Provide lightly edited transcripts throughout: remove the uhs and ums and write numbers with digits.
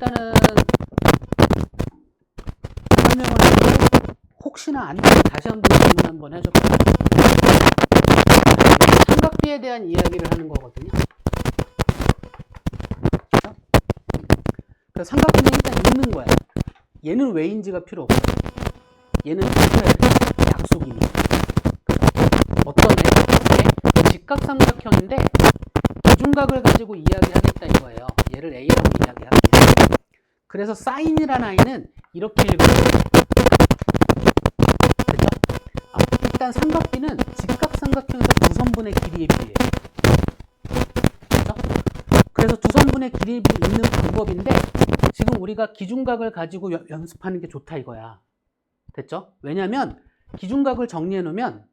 일단은 설명을 하고 혹시나 안 되면 다시 한번 질문 한번 해줄까요? 삼각비에 대한 이야기를 하는 거거든요. 그렇죠? 그래서 삼각비는 일단 읽는 거야. 얘는 왜인지가 필요 없어요. 얘는 약속이니까. 어떤 애? 직각삼각형인데 기준각을 가지고 이야기하겠다 이거예요. 얘를 A라고 이야기할게요. 그래서 사인이라는 아이는 이렇게 읽어요. 그렇죠? 일단 삼각비는 직각삼각형에서 두 선분의 길이의 비례예요. 그렇죠? 그래서 두 선분의 길이를 읽는 방법인데 지금 우리가 기준각을 가지고 연습하는 게 좋다 이거야. 됐죠? 왜냐면 기준각을 정리해 놓으면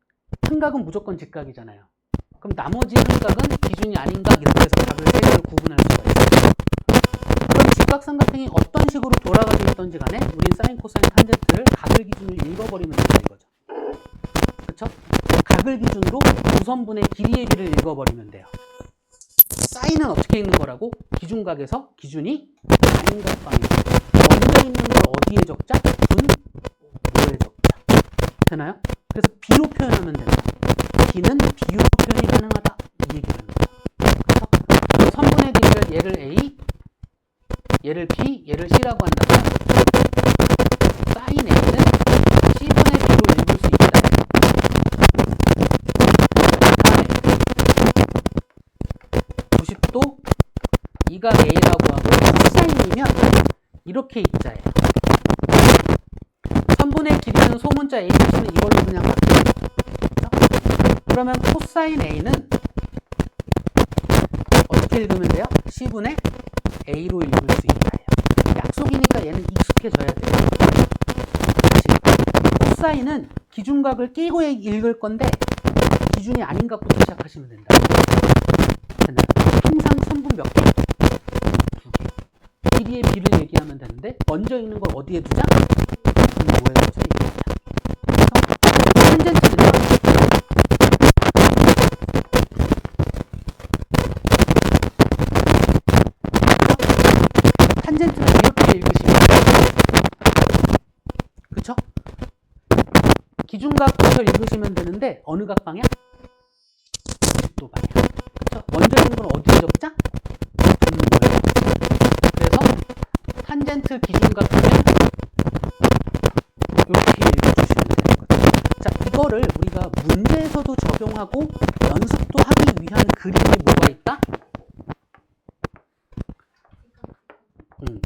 한 각은 무조건 직각이잖아요. 그럼 나머지 한 각은 기준이 아닌 각 이렇게 해서 각을 세 개로 구분할 수가 있어요. 그럼 직각삼각형이 어떤 식으로 돌아가고 있던지 간에 우린 사인, 코사인, 탄젠트를 각을 기준으로 읽어버리면 된다 이거죠. 그렇죠? 각을 기준으로 두 선분의 길이의 비를 읽어버리면 돼요. 사인은 어떻게 읽는 거라고? 기준각에서 기준이 아닌 각 방향. 먼저 있는 걸 어디에 적자? 분, 뭐에 적자. 되나요? 그래서 B로 표현하면 된다. B는 B로 표현이 가능하다. 이 얘기를 하는 거야. 그래서 선분의 길이를 얘를 A, 얘를 B, 얘를 C라고 한다면 사인 A는 C분의 B로 읽을 수 있다. 다음에 90도 이각 A라고 하고 코사인이면 이렇게 입자예요. 선분의 길이는 소문자 A, B는 이걸로 그냥 바뀌어요. 그러면 코사인 A는 어떻게 읽으면 돼요? C분의 A로 읽을 수 있다. 약속이니까 얘는 익숙해져야 돼요. 다시 코사인은 기준각을 끼고 읽을 건데 기준이 아닌 각부터 시작하시면 된다. 됐나요? 항상 선분 몇 개? 두 개. 길이의 비를 얘기하면 되는데 먼저 읽는 걸 어디에 두자? 뭐에 두자? 탄젠트는요? 탄젠트는 이렇게 읽으시면 그쵸? 기준각부터 읽으시면 되는데 어느 각 방향? 90도 방향. 그쵸? 먼저 읽는 건 어디에 적자? 분모에. 그래서 탄젠트 기준각하면 이렇게 읽어주시면 되는 거죠. 자, 이거를 우리가 문제에서도 적용하고 연습도 하기 위한 그림이 뭐가 있다?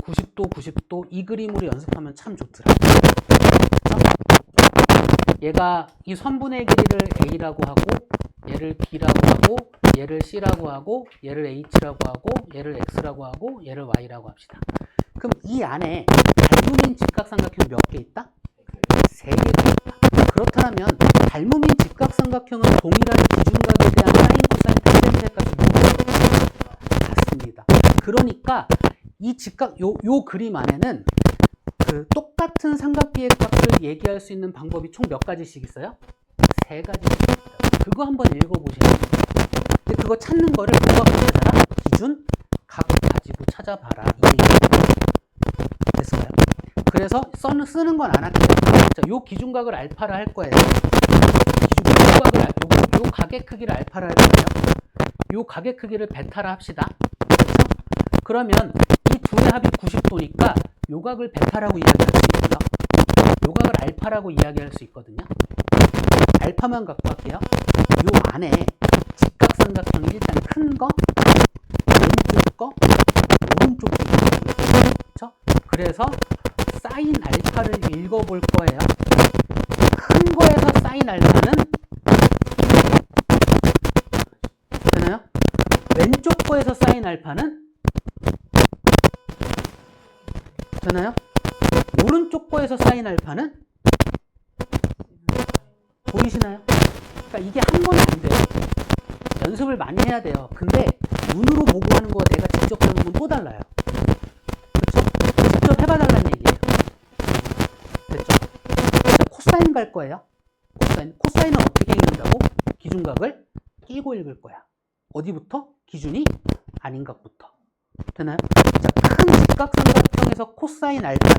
90도, 90도 이 그림으로 연습하면 참 좋더라. 그렇죠? 얘가 이 선분의 길이를 A라고 하고 얘를 B라고 하고 얘를 C라고 하고 얘를 H라고 하고 얘를 X라고 하고 얘를 Y라고 합시다. 그럼 이 안에 닮음인 직각삼각형 몇 개 있다? 3개가 있다. 그렇다면 닮음인 직각삼각형은 동일한 기준각에 대한 사인, 코사인, 탄젠트의 값이 같습니다. 그러니까 이 직각, 요 그림 안에는 그 똑같은 삼각비의 값을 얘기할 수 있는 방법이 총 몇 가지씩 있어요? 3가지씩 있습니다. 그거 한번 읽어보셔야 돼요. 근데 그거 찾는 거를 누가 찾아라? 기준, 각 가지고 찾아봐라. 이 얘기예요. 됐을까요? 그래서 쓰는 건 안 할게요. 자, 요 기준각을 알파라 할 거예요. 기준각을, 요 각의 크기를 알파라 할 거예요. 요 각의 크기를 베타라 합시다. 그렇죠? 그러면 이 둘의 합이 90도니까 요 각을 베타라고 이야기할 수 있고요. 요 각을 알파라고 이야기할 수 있거든요. 알파만 갖고 할게요. 요 안에 직각삼각형이 일단 큰 거, 왼쪽 거, 오른쪽 거. 그렇죠? 그래서 사인 알파를 읽어볼 거예요. 큰 거에서 사인 알파는 되나요? 왼쪽 거에서 사인 알파는 되나요? 오른쪽 거에서 사인 알파는 보이시나요? 그러니까 이게 한 번에 안 돼요. 연습을 많이 해야 돼요. 근데 눈으로 보고 하는 거와 내가 직접 하는 건 또 달라요. 그렇죠? 직접 해봐달라는 얘기예요. 됐죠? 자, 코사인 갈 거예요. 코사인은 어떻게 읽는다고? 기준각을 끼고 읽을 거야. 어디부터? 기준이 아닌 각부터. 되나요? 자, 큰 직각삼각형 삼각형에서 코사인 알파는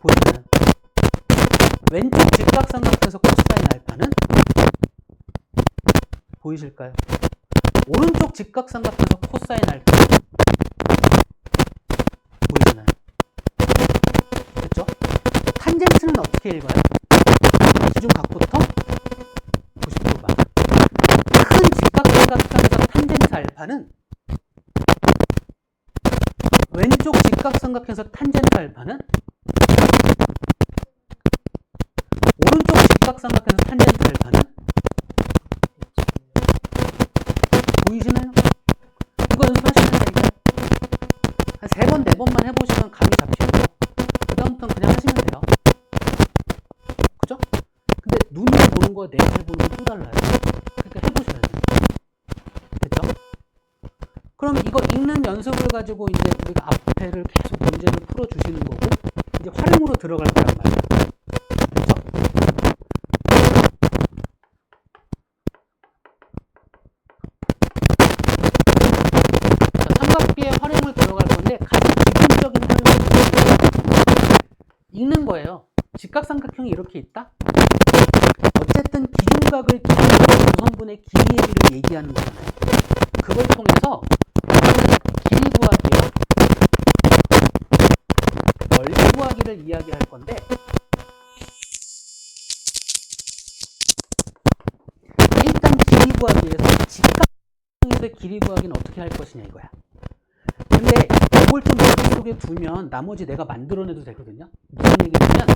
보이시나요? 왼쪽 직각삼각형에서 코사인 알파는 보이실까요? 오른쪽 직각삼각형에서 코사인 알파는 보이시나요? 그렇죠? 탄젠트는 어떻게 읽어요? 기준각부터 90도 방. 큰 직각삼각형에서 탄젠트 알파는 왼쪽 직각삼각형에서 탄젠트 알파는 오른쪽 직각삼각형에서 탄젠트 알파는 보이시나요? 이거 연습하시면 되니까요. 한 3번, 4번만 해보시면 감이 잡히고 그 다음부터는 그냥 하시면 돼요. 그죠? 근데 눈으로 보는 거와 내 눈으로 보는 거 또 달라요. 그러니까 해보셔야 돼요. 됐죠? 그럼 이거 읽는 연습을 가지고 이제 우리가 앞에를 계속 문제를 풀어주시는 거고 이제 활용으로 들어갈 거란 말이에요. 됐죠? 자, 삼각비의 활용을 들어갈 건데 가장 기본적인 활용을 읽는 거예요. 직각삼각형이 이렇게 있다? 어쨌든 기준각을 기준으로 조선분의 길이의 비를 얘기하는 거잖아요. 그걸 통해서 길이 구하기와 넓이 구하기를 이야기할 건데 일단 길이 구하기에서 직각형에서 길이 구하기는 어떻게 할 것이냐 이거야. 근데 이걸 좀 머릿속에 두면 나머지 내가 만들어내도 되거든요. 무슨 얘기냐면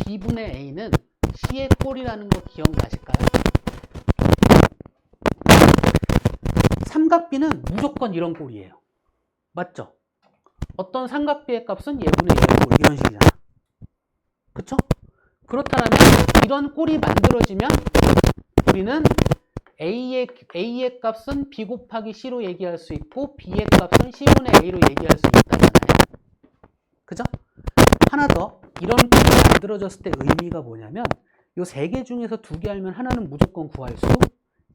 B분의 A는 C의 꼴이라는 거 기억나실까요? 삼각비는 무조건 이런 꼴이에요. 맞죠? 어떤 삼각비의 값은 얘분의 얘의 꼴 이런 식이잖아. 그쵸? 그렇다면 이런 꼴이 만들어지면 우리는 A의 값은 B 곱하기 C로 얘기할 수 있고 B의 값은 C분의 A로 얘기할 수 있다잖아요. 그죠? 하나 더 이런 꼴이 만들어졌을 때 의미가 뭐냐면 요 3개 중에서 2개 알면 하나는 무조건 구할 수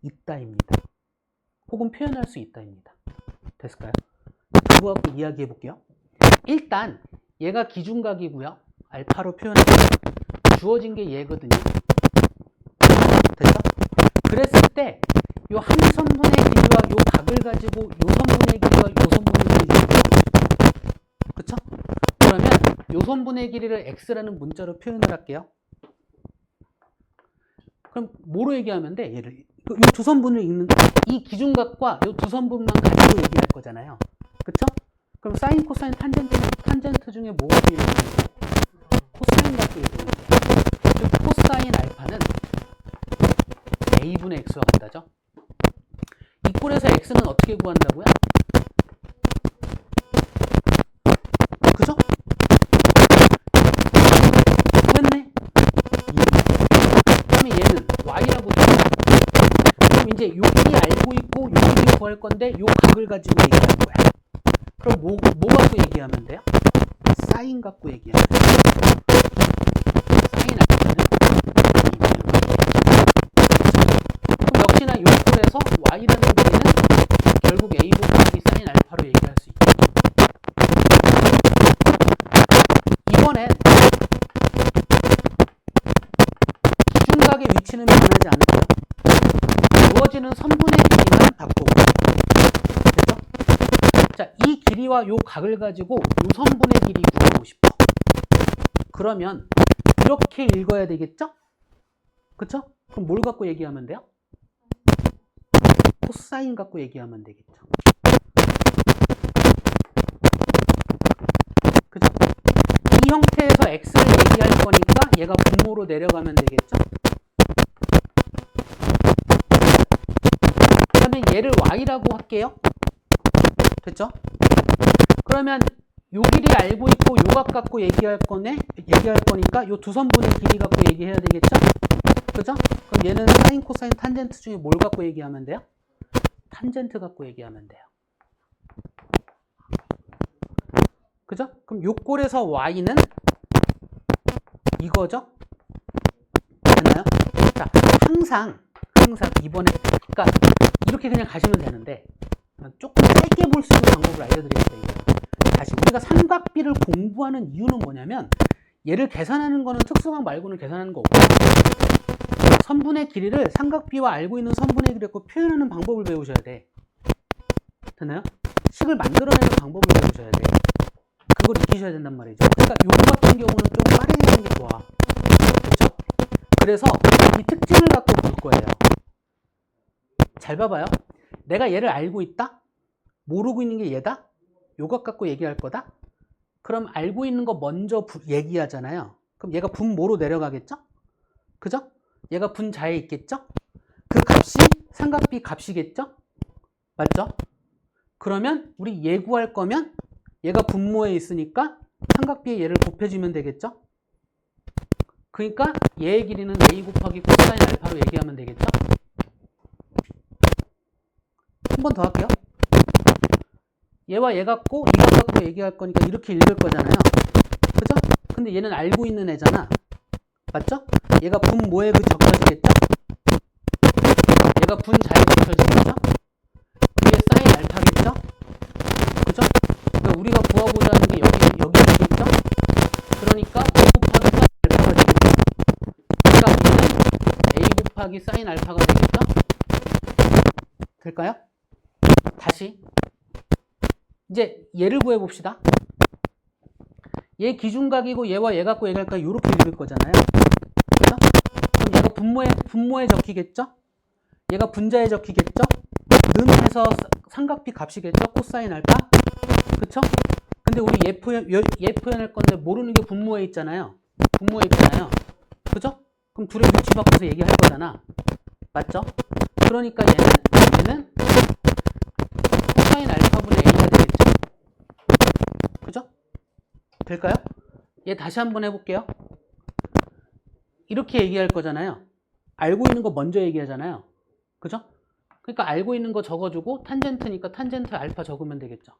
있다입니다. 혹은 표현할 수 있다입니다. 됐을까요? 그거 갖고 이야기해 볼게요. 일단 얘가 기준각이고요. 알파로 표현할게요. 주어진 게 얘거든요. 됐죠? 그랬을 때 요 한 선분의 길이와 요 각을 가지고 요 선분의 길이와 요 선분의 길이를 구해보고 그쵸? 그러면 요 선분의 길이를 x라는 문자로 표현을 할게요. 그럼 뭐로 얘기하면 돼? 얘를 요 두 선분을 읽는 이 기준각과 요 두 선분만 가지고 얘기할 거잖아요. 그쵸? 그럼 사인, 코사인, 탄젠트 중에 뭐가 얘기하는 거예요? 코사인 갖고 얘기하는 거예요. 즉 코사인 알파는 a분의 x와 같다죠? 이 꼴에서 x는 어떻게 구한다고요? 그죠? 구했네? 그러면 얘는 y라고 되죠? 그럼 이제 요 길이 알고 있고 요 길이 구할 건데 요 각을 가지고 얘기할 거야. 그럼 뭐 갖고 얘기하면 돼요? 사인 갖고 얘기하면 돼요. 사인 알파는 그럼 역시나 요 꼴에서 y라는 길이는 결국 a 곱하기 사인 알파로 얘기할 수 있죠. 이번엔 기준각의 위치는 변하지 않을까요? 주어지는 선분의 길이만 바꾸고 됐죠? 자, 이 길이와 요 각을 가지고 요 선분의 길이 구하고 싶어. 그러면 이렇게 읽어야 되겠죠? 그쵸? 그럼 뭘 갖고 얘기하면 돼요? 코사인 갖고 얘기하면 되겠죠. 그죠? 이 형태에서 x를 얘기할 거니까 얘가 분모로 내려가면 되겠죠? 그러면 얘를 y라고 할게요. 됐죠? 그러면 요 길이 알고 있고 요 각 갖고 얘기할 거니까 요 두 선분의 길이 갖고 얘기해야 되겠죠? 그죠? 그럼 얘는 사인, 코사인, 탄젠트 중에 뭘 갖고 얘기하면 돼요? 탄젠트 갖고 얘기하면 돼요. 그죠? 그럼 요 꼴에서 y는 이거죠? 됐나요? 자, 항상 이번에 그러니까 이렇게 그냥 가시면 되는데 조금 짧게 볼 수 있는 방법을 알려드리겠다 이거예요. 다시 우리가 삼각비를 공부하는 이유는 뭐냐면 얘를 계산하는 거는 특수각 말고는 계산하는 거 없고 선분의 길이를 삼각비와 알고 있는 선분의 길이를 표현하는 방법을 배우셔야 돼. 됐나요? 식을 만들어내는 방법을 배우셔야 돼. 그걸 익히셔야 된단 말이죠. 그러니까 요거 같은 경우는 좀 빠르게 하는 게 좋아. 그렇죠? 그래서 이 특징을 갖고 볼 거예요. 잘 봐봐요. 내가 얘를 알고 있다? 모르고 있는 게 얘다? 요것 갖고 얘기할 거다? 그럼 알고 있는 거 먼저 얘기하잖아요. 그럼 얘가 분모로 내려가겠죠? 그죠? 얘가 분자에 있겠죠? 그 값이 삼각비 값이겠죠? 맞죠? 그러면 우리 얘 구할 거면 얘가 분모에 있으니까 삼각비에 얘를 곱해주면 되겠죠? 그러니까 얘의 길이는 a 곱하기 코사인 알파로 얘기하면 되겠죠? 한 번 더 할게요. 얘와 얘 갖고 이거 갖고 얘기할 거니까 이렇게 읽을 거잖아요. 그죠? 근데 얘는 알고 있는 애잖아. 맞죠? 얘가 분모에 적혀지겠죠? 얘가 분자에 적혀지겠죠? 뒤에 사인 알파겠죠? 그죠? 그러니까 우리가 구하고자 하는 게 여기 되겠죠? 그러니까 a 곱하기 사인 알파가 되겠죠? 그러니까 얘는 a 곱하기 사인 알파가 되겠죠? 될까요? 다시 이제 얘를 구해봅시다. 얘 기준각이고 얘와 얘 갖고 얘기할까 이렇게 읽을 거잖아요. 그렇죠? 그럼 얘가 분모에 적히겠죠? 얘가 분자에 적히겠죠? 는 해서 삼각비 값이겠죠? 코사인 알파. 그쵸? 근데 우리 얘 표현할 건데 모르는 게 분모에 있잖아요. 분모에 있잖아요. 그죠? 그럼 둘의 위치 바꿔서 얘기할 거잖아. 맞죠? 그러니까 얘는 코사인 알파분의 a가 되겠죠? 그죠? 될까요? 얘 다시 한번 해볼게요. 이렇게 얘기할 거잖아요. 알고 있는 거 먼저 얘기하잖아요. 그죠? 그러니까 알고 있는 거 적어주고 탄젠트니까 탄젠트 알파 적으면 되겠죠.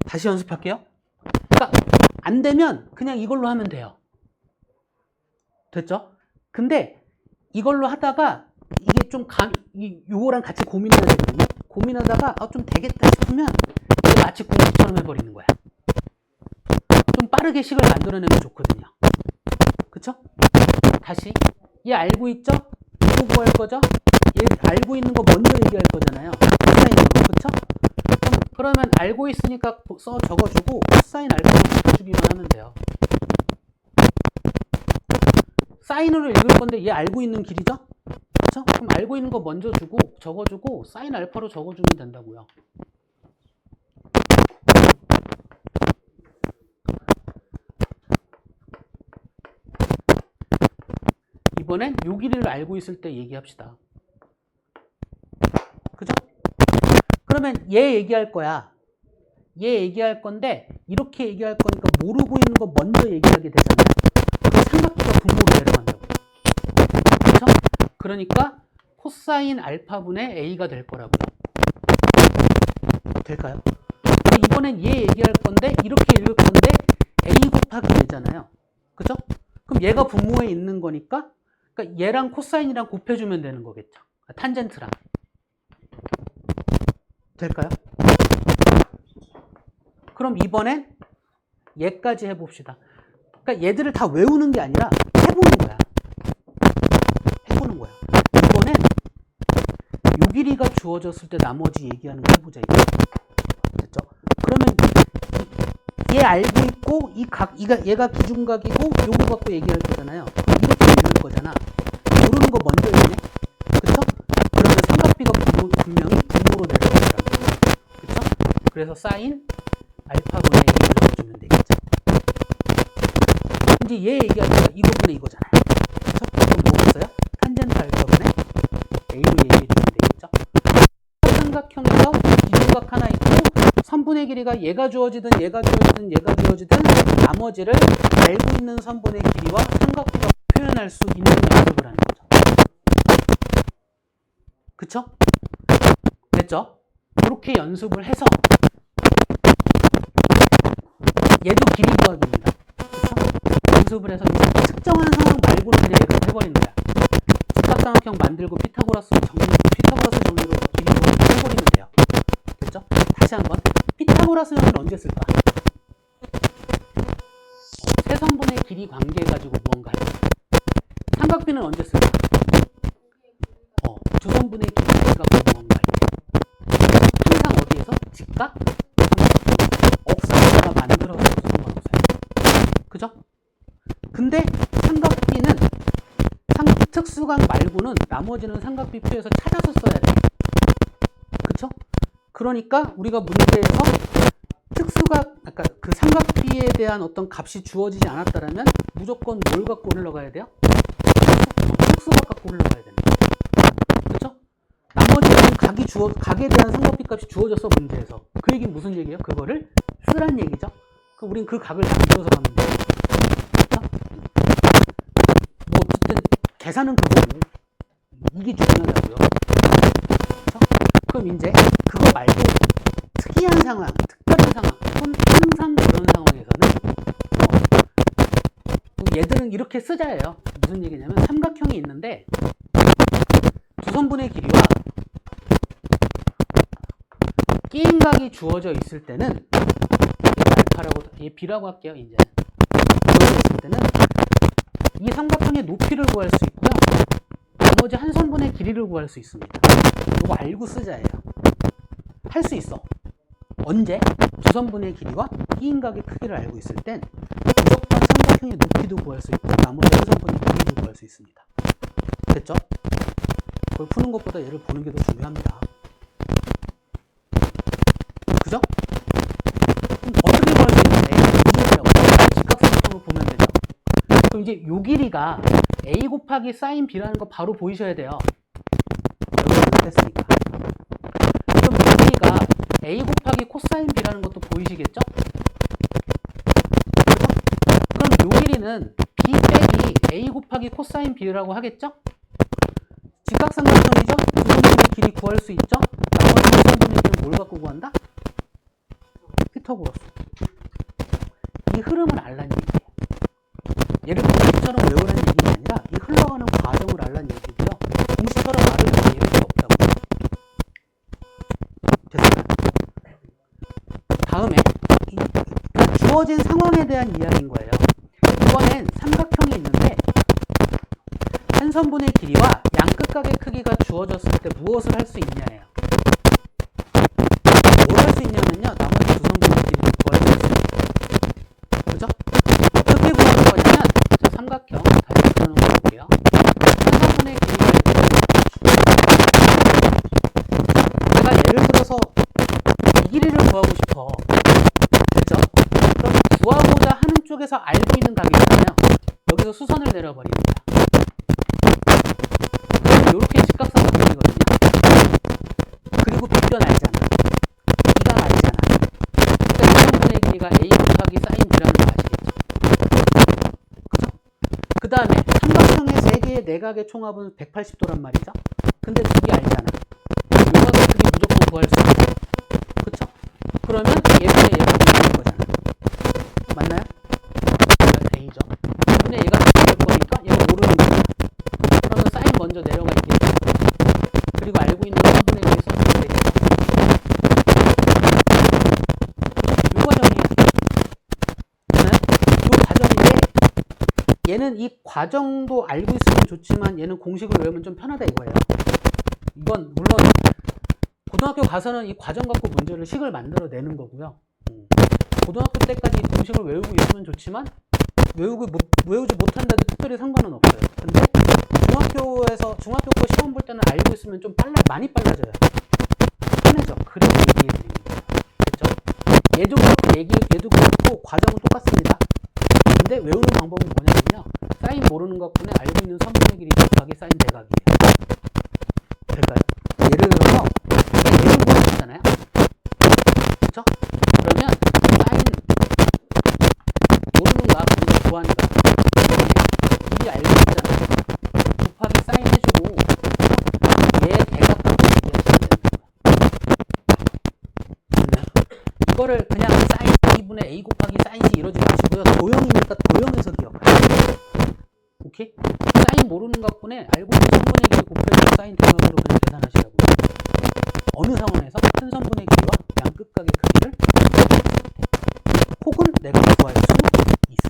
다시 연습할게요. 그러니까 안 되면 그냥 이걸로 하면 돼요. 됐죠? 근데 이걸로 하다가 이게 좀 요거랑 같이 고민해야 되거든요. 고민하다가 좀 되겠다 싶으면 마치 공식처럼 해버리는 거야. 좀 빠르게 식을 만들어내면 좋거든요. 그쵸? 다시 얘 알고 있죠? 이거 구할 거죠? 얘 알고 있는 거 먼저 얘기할 거잖아요. 코사인 알파. 그쵸? 그러면 알고 있으니까 적어주고 코사인 알파로 적어주기만 하면 돼요. 사인으로 읽을 건데 얘 알고 있는 길이죠? 그쵸? 그럼 알고 있는 거 먼저 주고 적어주고 사인 알파로 적어주면 된다고요. 이번엔 요 길이를 알고 있을 때 얘기합시다. 그죠? 그러면 얘 얘기할 거야. 얘 얘기할 건데 이렇게 얘기할 거니까 모르고 있는 거 먼저 얘기하게 되잖아요. 그 삼각비가 분모로 내려간다고. 그렇죠? 그러니까 코사인 알파분의 a가 될 거라고요. 될까요? 이번엔 얘 얘기할 건데 이렇게 읽을 건데 a 곱하기 얘잖아요. 그죠? 그럼 얘가 분모에 있는 거니까 그러니까 얘랑 코사인이랑 곱해주면 되는 거겠죠. 탄젠트랑. 될까요? 그럼 이번엔 얘까지 해봅시다. 그러니까 얘들을 다 외우는 게 아니라 해보는 거야. 해보는 거야. 이번엔 요 길이가 주어졌을 때 나머지 얘기하는 거 해보자. 이거. 됐죠? 그러면 얘 알고 있고 얘가 기준각이고 요거 갖고 얘기할 거잖아요. 이렇게 읽을 거잖아. 모르는 거 먼저 읽네. 그쵸? 그러면 삼각비가 분명히 분모로 내려갈 거라고. 그쵸? 그래서 사인 알파분의 a를 적어주면 되겠죠. 이제 얘 얘기하다가 이거분의 이거잖아요. 그쵸? 그럼 뭐겠어요? 탄젠트 알파분의 a로 얘기해주면 되겠죠. 삼각형에서 기준각 하나 있고 선분의 길이가 얘가 주어지든 나머지를 알고 있는 선분의 길이와 삼각비가 표현할 수 있는 연습을 하는 거죠. 그쵸? 됐죠? 이렇게 연습을 해서 얘도 길이 구하기입니다. 그쵸? 연습을 해서 특정한 상황 말고는 그냥 얘가 해버리는 거야. 직각 직각삼각형 만들고 피타고라스 정리로 길이로 해버리면 돼요. 됐죠? 다시 한번 피타고라스 정리를 언제 쓸까? 세선분의 길이 관계 가지고 무언가 할 때. 삼각비는 언제 쓸까? 두선분의 길이 가지고 무언가 할 때. 항상 어디에서? 직각 억선에다가 만들어서 쓰는 거예요. 그죠? 근데 삼각비는 특수각 말고는 나머지는 삼각비표에서 찾아서 써야 돼. 그쵸? 그러니까 우리가 문제에서 특수각, 아까 그 삼각비에 대한 어떤 값이 주어지지 않았다면 무조건 뭘 갖고 흘러가야 돼요? 특수각 갖고 흘러가야 되는 거예요. 그쵸? 나머지는 각에 대한 삼각비 값이 주어졌어, 문제에서. 그 얘기는 무슨 얘기예요? 그거를 쓰란 얘기죠. 그럼 우린 그 각을 만들어서 가면 돼요. 그쵸? 뭐 어쨌든 계산은 그거고 이게 중요하다고요. 그쵸? 그럼 이제 그거 말고 특이한 상황, 특별한 상황, 항상 그런 상황에서는 얘들은 이렇게 쓰자예요. 무슨 얘기냐면 삼각형이 있는데 두선분의 길이와 끼임각이 주어져 있을 때는 알파라고, 얘 B라고 할게요. 이제 주어져 있을 때는 이 삼각형의 높이를 구할 수 있고요. 나머지 한 선분의 길이를 구할 수 있습니다. 이거 알고 쓰자예요. 할 수 있어. 언제? 두선분의 길이와 끼임각의 크기를 알고 있을 땐 무조건 삼각형의 높이도 구할 수 있고 나머지 한 선분의 길이도 구할 수 있습니다. 됐죠? 그걸 푸는 것보다 얘를 보는 게 더 중요합니다. 그죠? 그럼 어떻게 구할 수 있는데? 직각삼각형을 보면 되죠. 그럼 이제 요 길이가 A 곱하기 사인 B라는 거 바로 보이셔야 돼요. 여기서 됐으니까. 그럼 요 길이가 A 곱하기 코사인 B라는 것도 보이시겠죠? 그럼 요 길이는 B 빼기 A 곱하기 코사인 B라고 하겠죠? 직각삼각형이죠? 두선분의 길이 구할 수 있죠? 나머지 두선분의 길은 뭘 갖고 구한다? 피타고라스. 이 흐름을 알라는 얘기예요. 얘를 공식처럼 외우라는 얘기가 아니라 이 흘러가는 과정을 알라는 얘기고요. 공식처럼 알으면 예외가 없다고. 됐어요? 다음에 주어진 상황에 대한 이야기인 거예요. 이번엔 삼각형이 있는데 한 선분의 길이와 양끝각의 크기가 주어졌을 때 무엇을 할 수 있냐예요. 뭘 할 수 있냐면요. 나머지 두 선분의 길이를 구할 수 있어요. 그죠? 어떻게 구하는 거냐면 자, 삼각형 다시 그려놓은 거 볼게요. 한 선분의 길이가 내가 예를 들어서 이 길이를 구하고 싶어. 그죠? 그럼 구하고자 하는 쪽에서 알고 있는 각이 있잖아요. 여기서 수선을 내려버립니다. 그럼 이렇게 직각삼각형이거든요. 그리고 빗변 알잖아. 이가 알잖아. 그러니까 이 선분의 길이가 A 곱하기 사인 B라는 거 아시겠죠? 그죠? 그 다음에 삼각형의 3개의 내각의 총합은 180도란 말이죠. 근데 두개 알잖아. 요 각의 크기 무조건 구할 수 있어. 그쵸? 그러면 얘분의 얘가 되는 거잖아. 맞나요? A죠. 얘분의 얘가 될 거니까 얘가 모르는 거잖아. 그러면 사인 먼저 내려가 있겠죠. 그리고 알고 있는 선분의 길이 써주면 되겠죠. 요 과정이에요. 맞나요? 요 과정인데 얘는 이 과정도 알고 있으면 좋지만 얘는 공식을 외우면 좀 편하다 이거예요. 이건 물론 고등학교 가서는 이 과정 갖고 문제를 식을 만들어내는 거고요. 고등학교 때까지 이 공식을 외우고 있으면 좋지만 외우지 못한다도 특별히 상관은 없어요. 근데 중학교 거 시험 볼 때는 알고 있으면 좀 많이 빨라져요. 편해져. 그래서 얘기해 드리는 거예요. 그렇죠? 얘도 그렇고 과정은 똑같습니다. 근데 외우는 방법은 뭐냐면요. 사인 모르는 것뿐에 알고 있는 선분의 길이 곱하기 사인 대각이에요. 될까요? 예를 들어서 얘를 구하셨잖아요. 그렇죠? 그러면 사인 모르는 각 그리고 구하는 각 미리 알고 있잖아요. 곱하기 사인 해주고 얘 대각 갖고 얘기하시면 되는 거예요. 이거를 그냥 사인 2분의 A 곱하기 사인 C 이러지 마시고요. 도형이니까 도형에서 기억하세요. 오케이? 사인 모르는 것뿐에 알고 있는 선분의 길이 사인 등각으로 그냥 계산하시라고. 어느 상황에서 한 선분의 길이와 양 끝각의 크기를 혹은 내가 구할 수 있어.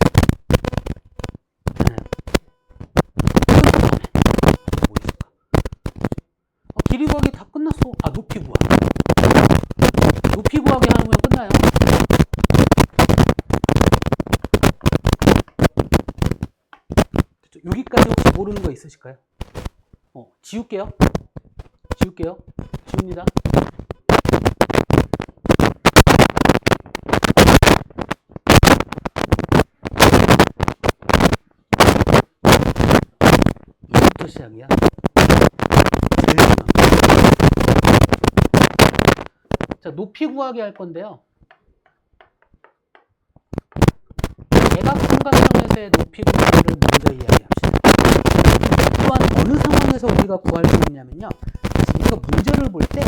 뭐 있을까? 길이 구하기 다 끝났어. 높이 구하기. 높이 구하기 하면 끝나요. 여기까지 혹시 모르는 거 있으실까요? 지울게요. 지웁니다. 이제부터 시작이야. 제일 중요한 거. 자, 높이 구하기 할 건데요. 대각삼각형에서의 높이 구하기를 먼저 이야기합시다. 또한 어느 상황에서 우리가 구할 수 있냐면요. 사실 우리가 문제를 볼 때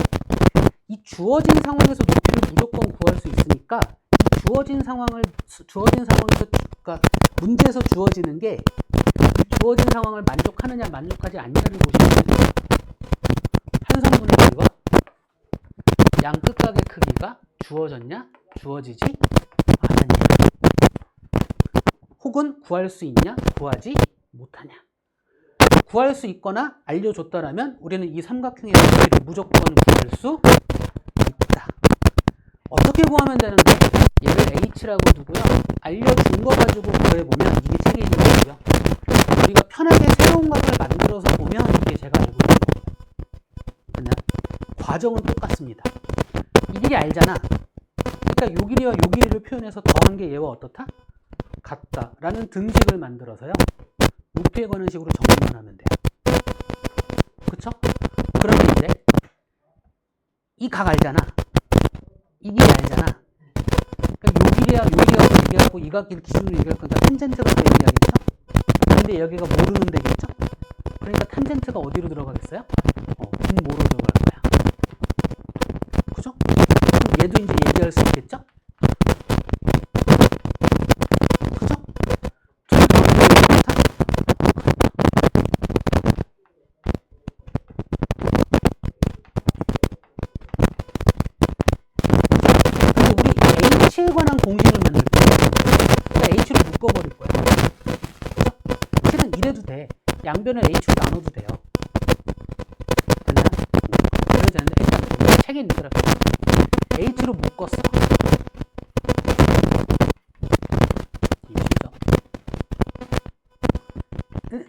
이 주어진 상황에서 높이를 무조건 구할 수 있으니까 이 주어진 상황에서 그러니까 문제에서 주어지는 게 주어진 상황을 만족하느냐 만족하지 않느냐를 보시면 돼요. 한 선분의 길이와 양 끝각의 크기가 주어졌냐 주어지지 않았냐, 혹은 구할 수 있냐 구하지 못하냐. 구할 수 있거나 알려줬다라면 우리는 이 삼각형의 높이를 무조건 구할 수 있다. 어떻게 구하면 되는데, 얘를 h라고 두고요. 알려준 거 가지고 구해보면 이게 책이 있는 거고요. 우리가 편하게 새로운 값을 만들어서 보면 이게 제가 알고 있는 거고. 과정은 똑같습니다. 이 길이 알잖아. 그러니까 요 길이와 요 길이를 표현해서 더한 게 얘와 어떻다? 같다 라는 등식을 만들어서요. 높이에 관한 식으로 정리만 하면 돼요. 그쵸? 그러면 이제 이 각 알잖아. 이 길이 알잖아. 그러니까 요 길이야 요 길이하고 얘기하고 이 각 기준으로 얘기할 거니까 탄젠트가 얘기하겠죠? 근데 여기가 모르는 데겠죠? 그러니까 탄젠트가 어디로 들어가겠어요? 분모로 들어갈 거야. 그죠? 그럼 얘도 이제 얘기할 수 있겠죠? 그죠? H에 관한 공식을 만들 거예요. 그러니까 H로 묶어버릴 거예요. 실은 이래도 돼. 양변을 H로 나눠도 돼요. 됐나? 그래도 되는데 일단 책에 있는 거라 H로 묶었어. 이거 쉽죠? 그죠?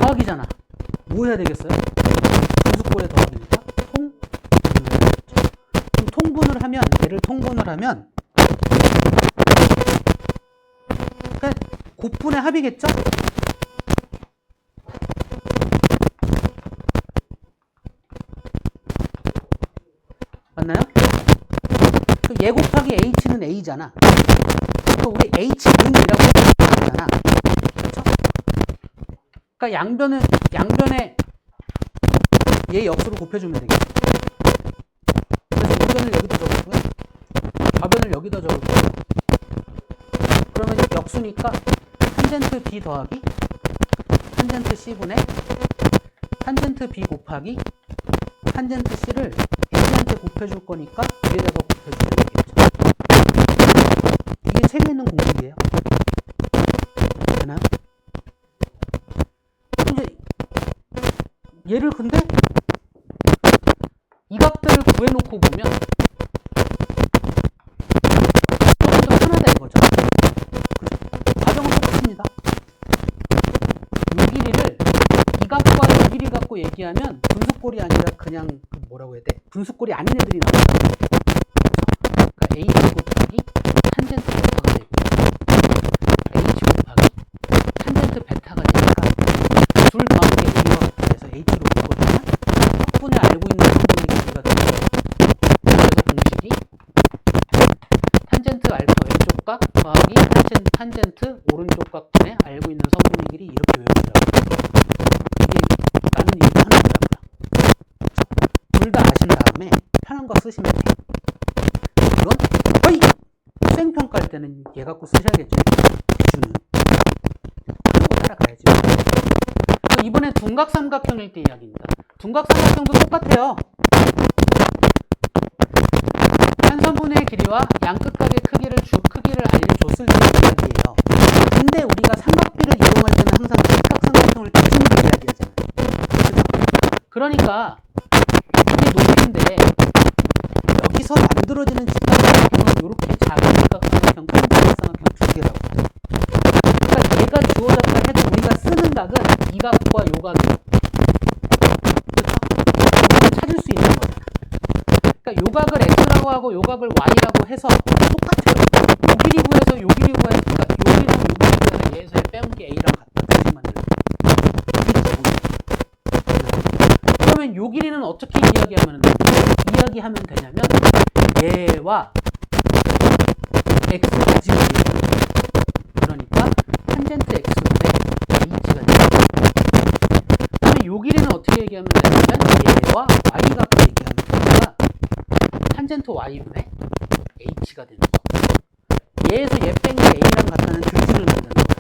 더하기잖아. 뭐 해야 되겠어요? 분수꼴의 더하기니까 통분을 하면, 얘를 통분을 하면 그러니까 곱분의 합이겠죠? 맞나요? 얘 곱하기 h는 a잖아. 그러니까 우리 h는이라고 했잖아. 그렇죠? 그러니까 양변에 얘 역수로 곱해주면 되겠죠. 우변을 여기다 적었고요. 좌변을 여기다 적을게요. 그러면 역수니까 탄젠트 b 더하기 탄젠트 c분의 탄젠트 b 곱하기 탄젠트 c를 a한테 곱해줄 거니까 위에다가 곱해주면 되겠죠. 이게 책에 있는 공식이에요. 되나요? 이제 얘를 근데 이 각들을 구해놓고 보면 조금 더 편하다 이거죠. 그죠? 과정은 똑같습니다. 이 길이를 이 각과 이 길이 갖고 얘기하면 분수꼴이 아니라 그냥 뭐라고 해야 돼? 분수꼴이 아닌 애들이 나와요. 그러니까 h 곱하기 탄젠트 베타가 되고 h 곱하기 탄젠트 베타가 되니까 둘 더한 게 길이와 같다 해서 h로 묶어주면 덕분에 알고 있는 성분의 길이가 되고, 그래서 공식이 탄젠트 알파 왼쪽 각 더하기 탄젠트 오른쪽 각분의 알고 있는 성분의 길이 이렇게 외워지라고. 이게 나는 이게 편하더라고요. 둘 다 아신 다음에 편한 거 쓰시면 돼요. 이건 거의 수행평가할 때는 얘 갖고 쓰셔야겠죠. 기준은. 그런 거 따라가야지. 이번엔 둔각삼각형일 때 이야기입니다. 둔각삼각형도 똑같아요. 한 선분의 길이와 양끝각의 크기를 알려줬을 때 이야기예요. 근데 우리가 삼각비를 이용할 때는 항상 직각삼각형을 기준으로 이야기하잖아요. 그죠? 그러니까 이게 높이인데 여기서 만들어지는 직각삼각형은 이렇게 작은 직각삼각형, 큰 직각삼각형 두 개라고. 그러니까 얘가 주어졌다 해도 우리가 쓰는 각은 이 각과 요 각이에요. 그렇죠? 찾을 수 있는 거잖아. 그러니까 요 각을 x라고 하고 요 각을 y라고 해서 똑같아요. 요 길이 구해서 요 길이 구해서, 그러니까 요 길이랑 요 길이 구해서 얘에서 빼온 게 a랑 같다. 그렇게 만들어요. 그러면 요 길이는 어떻게 이야기하면 되냐면 얘와 x 가지고 그러니까 탄젠트 x분의 h가 돼요. 그다음에 요 길이는 어떻게 얘기하면 되냐면 얘와 y 갖고 얘기하면 되니까 탄젠트 y분의 h가 되는 거. 얘에서 얘 뺀 게 a랑 같다는 등식을 만드는 거예요.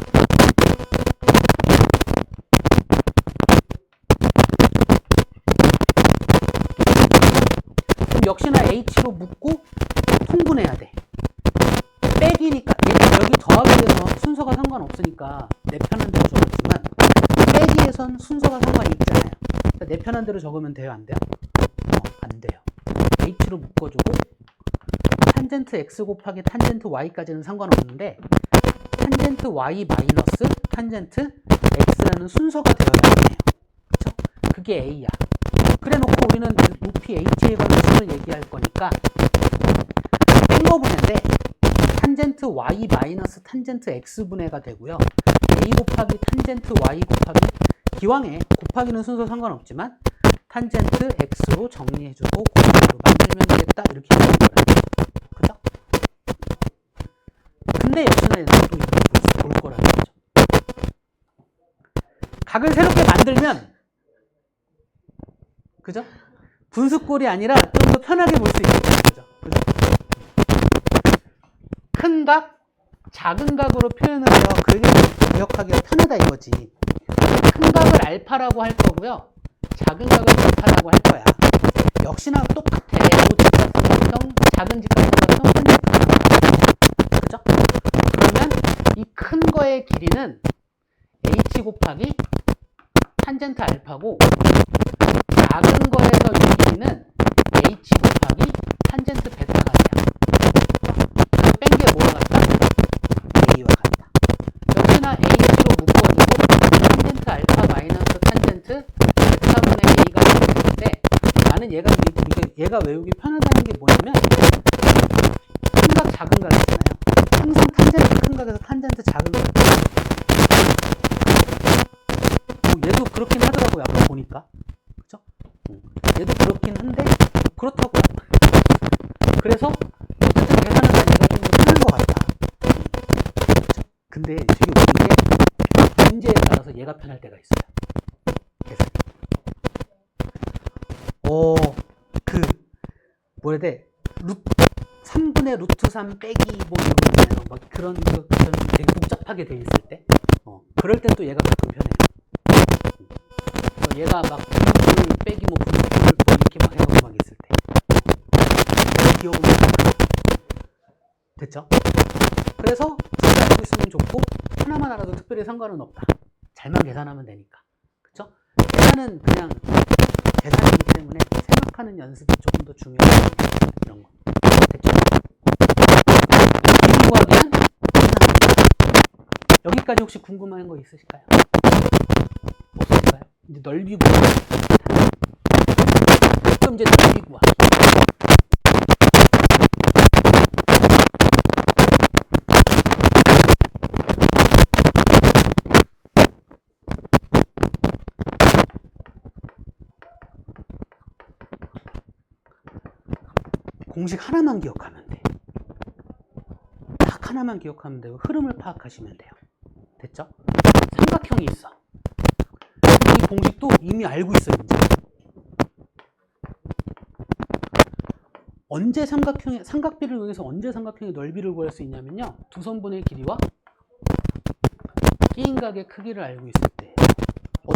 그럼 역시나 h로 묶고 통분해야 돼. 빼기니까 여기 더하기에서 순서가 상관없으니까 내 편한 대로 적었지만 빼기에선 순서가 상관이 있잖아요. 그러니까 내 편한 대로 적으면 돼요? 안 돼요? 안 돼요. h로 묶어주고 탄젠트 x 곱하기 탄젠트 y까지는 상관없는데 탄젠트 y 마이너스 탄젠트 x라는 순서가 되어야 해요. 그쵸? 그게 a야. 그래 놓고 우리는 높이 h에 관한 수를 얘기할 거니까 뺀거분해인데 탄젠트 y 마이너스 탄젠트 x분해가 되고요. a 곱하기 탄젠트 y 곱하기 기왕에 곱하기는 순서 상관없지만 탄젠트 x로 정리해주고 곱하기로 만들면 되겠다. 이렇게 얘기하는 거예요. 그죠? 근데 역시나 얘는 또 이거 볼 거라는 거죠. 각을 새롭게 만들면 그죠? 분수꼴이 아니라 좀 더 편하게 볼 수 있겠죠. 그죠? 그죠? 큰 각, 작은 각으로 표현을 해서 그게 기억하기가 편하다 이거지. 큰 각을 알파라고 할 거고요. 작은 각을 베타라고 할 거야. 역시나 똑같아. 직각삼각형, 작은 직각삼각형, 큰 직각삼각형. 그죠? 그러면 이 큰 거의 길이는 h 곱하기 탄젠트 알파고 작은 거에서 이 길이는 h 곱하기 탄젠트 베타가 돼요. 뺀 게 뭐와 같다? a와 같다. 역시나 h로 묶어주고 탄젠트 알파 마이너스 탄젠트 베타분의 a가 되는데 나는 얘가 외우기 편하다는 게 뭐냐면 큰 각 작은 각 있잖아요. 항상 탄젠트 큰 각에서 탄젠트 작은 각. 얘도 그렇긴 하더라고요. 아까 보니까. 그죠? 얘도 그렇긴 한데 그렇다고요. 그래서 어쨌든 계산은 얘가 좀 더 편한 것 같다. 그쵸? 근데 되게 웃긴 게 문제에 따라서 얘가 편할 때가 있어요. 계산이. 뭐라 해야 돼? 3분의 루트 3 빼기 뭐 이런 거 있잖아요. 막 그런 되게 복잡하게 돼 있을 때. 그럴 땐 또 얘가 가끔 편해요. 얘가 막 분수 빼기 뭐 분수 뭐 이렇게 막 해서 막 있을 때 기억은 됐죠? 그래서 둘 다 알고 있으면 좋고 하나만 알아도 특별히 상관은 없다. 잘만 계산하면 되니까. 그쵸? 계산은 그냥 계산이기 때문에 생각하는 연습이 조금 더 중요해요. 이런 거. 됐죠? 비리 구하기는 여기까지 혹시 궁금한 거 있으실까요? 없으실까요? 이제 넓이 구하기. 그럼 이제 넓이 구하기. 공식 하나만 기억하면 돼. 딱 하나만 기억하면 되고 흐름을 파악하시면 돼요. 됐죠? 삼각형이 있어. 이 공식도 이미 알고 있어요. 이제. 언제 삼각비를 이용해서 언제 삼각형의 넓이를 구할 수 있냐면요. 두 선분의 길이와 끼인 각의 크기를 알고 있을 때.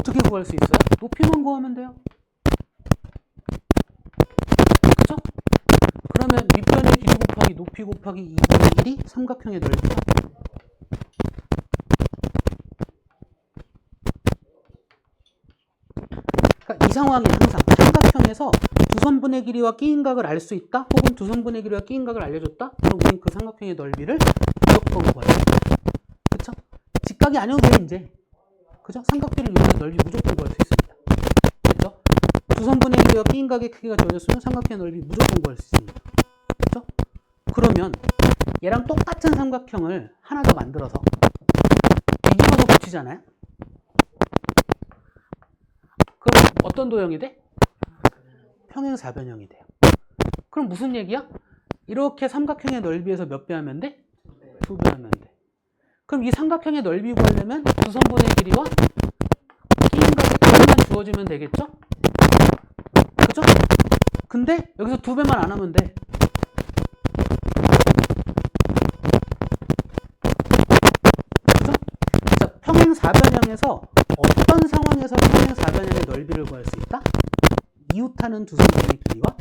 어떻게 구할 수 있어요? 높이만 구하면 돼요. 그쵸? 그러면 밑변의 길이 곱하기 높이 곱하기 2분의 1이 삼각형의 넓이죠. 그러니까 이 상황이 항상 삼각형에서 두 선분의 길이와 끼인각을 알 수 있다? 혹은 두 선분의 길이와 끼인각을 알려줬다? 그럼 우린 그 삼각형의 넓이를 무조건 구해야 돼. 그쵸? 직각이 아니어도 돼, 이제. 그죠? 삼각비를 이용해 넓이 무조건 구할 수 있습니다. 그죠? 두 선분의 길이와 끼인각의 크기가 주어졌으면 삼각형의 넓이 무조건 구할 수 있습니다. 그죠? 그러면 얘랑 똑같은 삼각형을 하나 더 만들어서 비집어서 붙이잖아요? 그럼 어떤 도형이 돼? 평행사변형이 돼요. 그럼 무슨 얘기야? 이렇게 삼각형의 넓이에서 몇 배 하면 돼? 2배 하면 돼. 그럼 이 삼각형의 넓이 구하려면 두 선분의 길이와 끼인각의 크기만 주어지면 되겠죠? 그죠? 근데 여기서 2배만 안 하면 돼. 그죠? 자, 평행사변형에서 어떤 상황에서 평행사변형의 넓이를 구할 수 있다? 이웃하는 두 선분의 길이와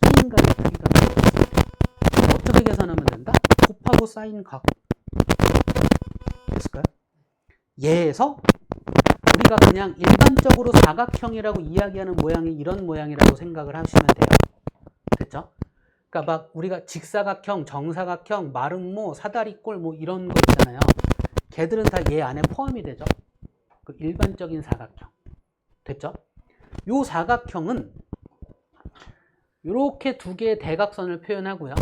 끼인각의 크기가 주어졌어요. 어떻게 계산하면 된다? 곱하고 사인 각. 됐을까요? 얘에서 우리가 그냥 일반적으로 사각형이라고 이야기하는 모양이 이런 모양이라고 생각을 하시면 돼요. 됐죠? 그러니까 막 우리가 직사각형, 정사각형, 마름모, 사다리꼴 뭐 이런 거 있잖아요. 걔들은 다 얘 안에 포함이 되죠. 그 일반적인 사각형. 됐죠? 요 사각형은 이렇게 두 개의 대각선을 표현하고요.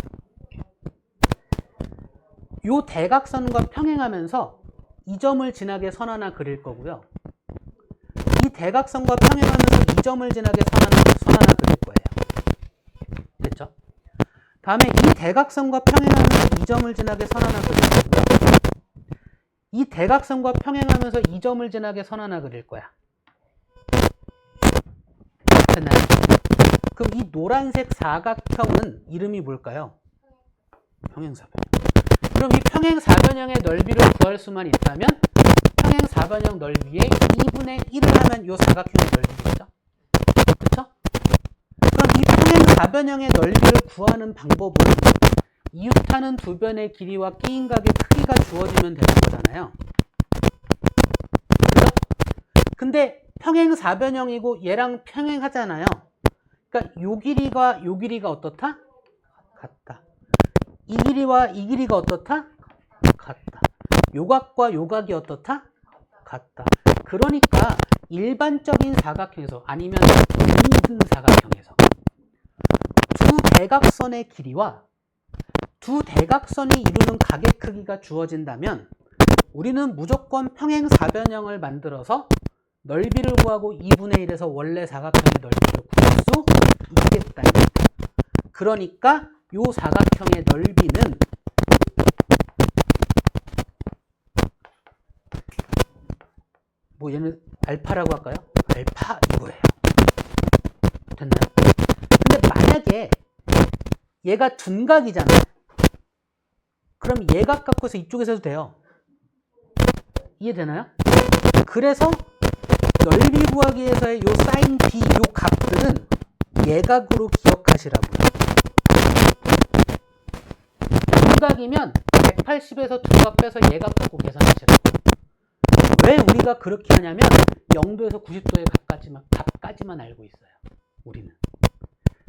요 대각선과 평행하면서 이 점을 지나게 선 하나 그릴 거고요. 이 대각선과 평행하면서 이 점을 지나게 선 하나 그릴 거예요. 됐죠? 다음에 이 대각선과 평행하면서 이 점을 지나게 선 하나 그릴 거고요. 이 대각선과 평행하면서 이 점을 지나게 선 하나 그릴 거야. 됐나요? 그럼 이 노란색 사각형은 이름이 뭘까요? 평행사변형. 그럼 이 평행사변형의 넓이를 구할 수만 있다면 평행사변형 넓이의 2분의 1을 하면 이 사각형의 넓이겠죠? 그렇죠? 그럼 이 평행사변형의 넓이를 구하는 방법은 이웃하는 두 변의 길이와 끼인각의 크기가 주어지면 되는 거잖아요. 그렇죠? 근데 평행사변형이고 얘랑 평행하잖아요. 그러니까 요 길이가 요 길이가 어떻다? 같다. 이 길이와 이 길이가 어떻다? 같다. 요각과 요각이 어떻다? 같다. 그러니까 일반적인 사각형에서 아니면 모든 사각형에서 두 대각선의 길이와 두 대각선이 이루는 각의 크기가 주어진다면 우리는 무조건 평행사변형을 만들어서 넓이를 구하고 2분의 1에서 원래 사각형의 넓이를 구할 수 있겠다는 거예요. 그러니까 요 사각형의 넓이는 뭐 얘는 알파라고 할까요? 알파 이거예요. 됐나요? 근데 만약에 얘가 둔각이잖아요. 그럼 얘각 갖고 서 이쪽에서 해도 돼요. 이해되나요? 그래서 넓이 구하기 위해서의 요 사인 B 요 값들은 예각으로 기억하시라고요. 둔각이면 180에서 둔각 빼서 예각 갖고 계산하시라고요. 왜 우리가 그렇게 하냐면 0도에서 90도의 값까지만 알고 있어요. 우리는.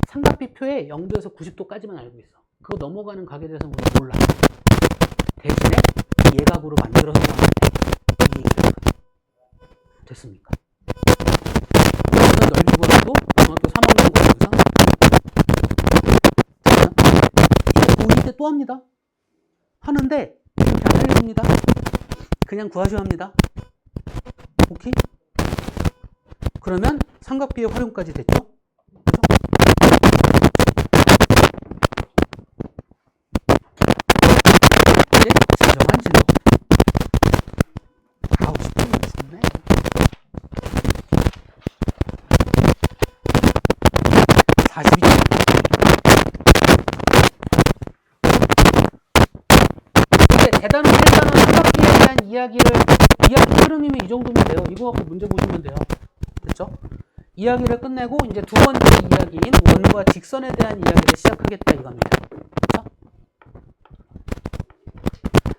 삼각비표에 0도에서 90도까지만 알고 있어. 그거 넘어가는 각에 대해서는 우리가 몰라. 대신에 예각으로 만들어서 구하면 돼. 이 얘기를. 됐습니까? 넓이 구하고 중학교 3학년 공부에서 고2 때 또 합니다. 하는데 이렇게 안 알려줍니다. 그냥 구하셔야 합니다. 오케이? 그러면 삼각비의 활용까지 됐죠? 이제 진정한 진도. 아우, 10분이 있었네. 대단원, 헬단원, 삼각비에 대한 이야기 흐름이 이 정도면 돼요. 이거 갖고 문제 보시면 돼요. 됐죠? 이야기를 끝내고 이제 두 번째 이야기인 원과 직선에 대한 이야기를 시작하겠다 이겁니다. 그렇죠?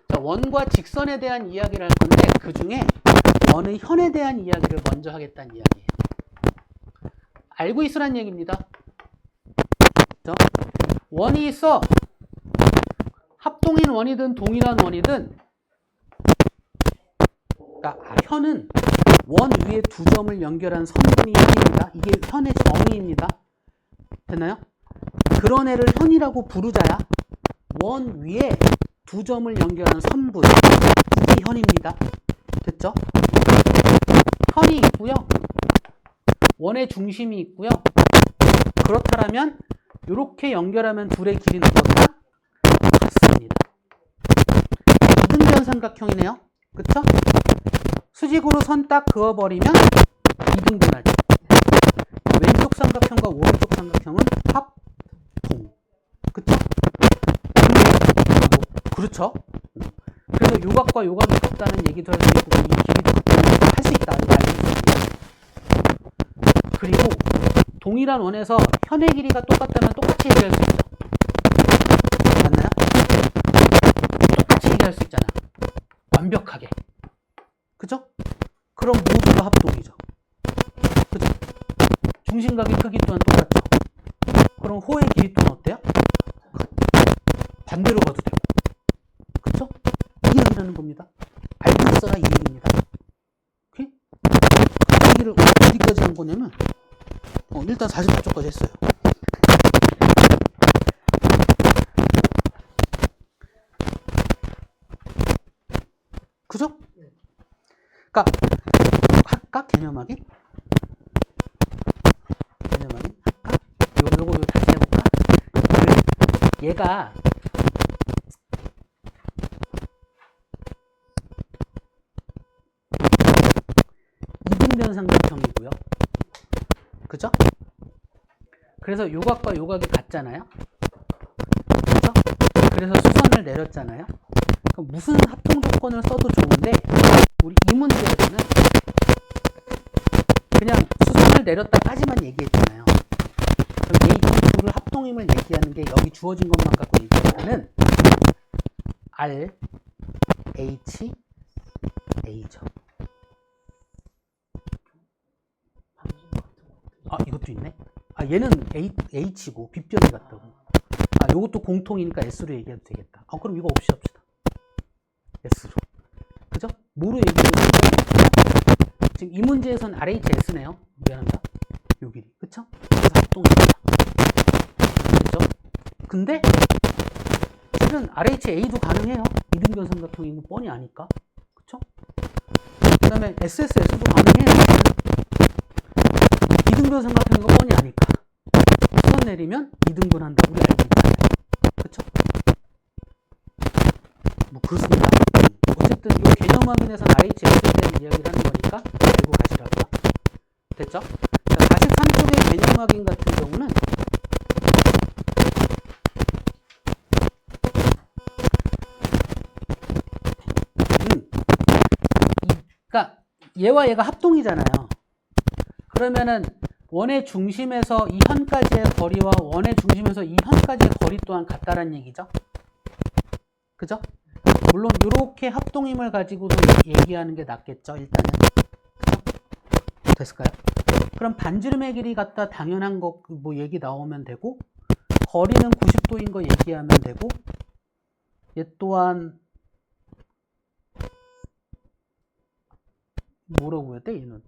자, 원과 직선에 대한 이야기를 할 건데 그 중에 원의 현에 대한 이야기를 먼저 하겠다는 이야기예요. 알고 있으란 얘기입니다. 그렇죠? 원이 있어. 합동인 원이든 동일한 원이든, 그러니까 현은 원 위에 두 점을 연결한 선분이 현입니다. 이게 현의 정의입니다. 됐나요? 그런 애를 현이라고 부르자야 원 위에 두 점을 연결한 선분, 이게 현입니다. 됐죠? 현이 있고요. 원의 중심이 있고요. 그렇다면 이렇게 연결하면 둘의 길이는 어떻다? 같습니다. 이등변 삼각형이네요. 그쵸? 수직으로 선 딱 그어버리면 이등분하죠. 왼쪽 삼각형과 오른쪽 삼각형은 합동. 그쵸? 그렇죠? 그래서 요각과 요각이 같다는 얘기도 할 수 있고 이 길이도 같다는 할 수 있다. 이거 알고 있습니다. 그리고 동일한 원에서 현의 길이가 똑같다면 똑같이 얘기할 수 있죠. 맞나요? 똑같이 얘기할 수 있잖아. 완벽하게. 그죠? 그럼 모두가 합동이죠. 그죠? 중심각의 크기 또한 똑같죠. 그럼 호의 길이 또한 어때요? 반대로 가도 되고. 그쵸? 이 얘기라는 겁니다. 알고 있어라 이 얘기입니다. 오케이? 그 얘기를 어디까지 한 거냐면 일단 44쪽까지 했어요. 그죠? 그러니까 할까? 개념 확인? 개념 확인? 할까? 요거 다시 해볼까? 얘가 이등변 삼각형이고요. 그죠? 그래서 요각과 요각이 같잖아요. 그죠? 그래서 수선을 내렸잖아요. 그럼 무슨 합동 조건을 써도 좋은데 우리 이 문제에서는 그냥 수선을 내렸다까지만 얘기했잖아요. 그럼 이 둘을 합동임을 얘기하는 게 여기 주어진 것만 갖고 얘기하는 R, H, A죠. 아, 이것도 있네. 아, 얘는 H고 빗변이 같다고. 아, 요것도 공통이니까 S로 얘기해도 되겠다. 아, 그럼 이거 없이 합시다. S로. 그죠? 뭐로 얘기해도 되죠? 지금 이 문제에선 RHS네요. 미안합니다. 요 길이. 그쵸? 그래서 합동입니다. 그죠? 근데 실은 RHA도 가능해요. 이등변 삼각형인 거 뻔히 아니까. 그쵸? 그 다음에 SSS도 가능해요. 이등변 삼각형인 거 뻔히 아니까. 수선 내리면 이등분 한다. 우리 알고 있잖아요. 그쵸? 뭐 그렇습니다. 어쨌든 이 개념 확인에서 RHS에 대한 이야기를 하는 거니까 알고 가시라고요. 됐죠? 자, 43쪽의 개념 확인 같은 경우는 그러니까 얘와 얘가 합동이잖아요. 그러면은 원의 중심에서 이 현까지의 거리와 원의 중심에서 이 현까지의 거리 또한 같다라는 얘기죠. 그죠? 물론 이렇게 합동임을 가지고도 얘기하는 게 낫겠죠. 일단은. 그죠? 됐을까요? 그럼 반지름의 길이 같다 당연한 거 뭐 얘기 나오면 되고 거리는 90도인 거 얘기하면 되고 얘 또한 뭐라고 해야 돼? 얘는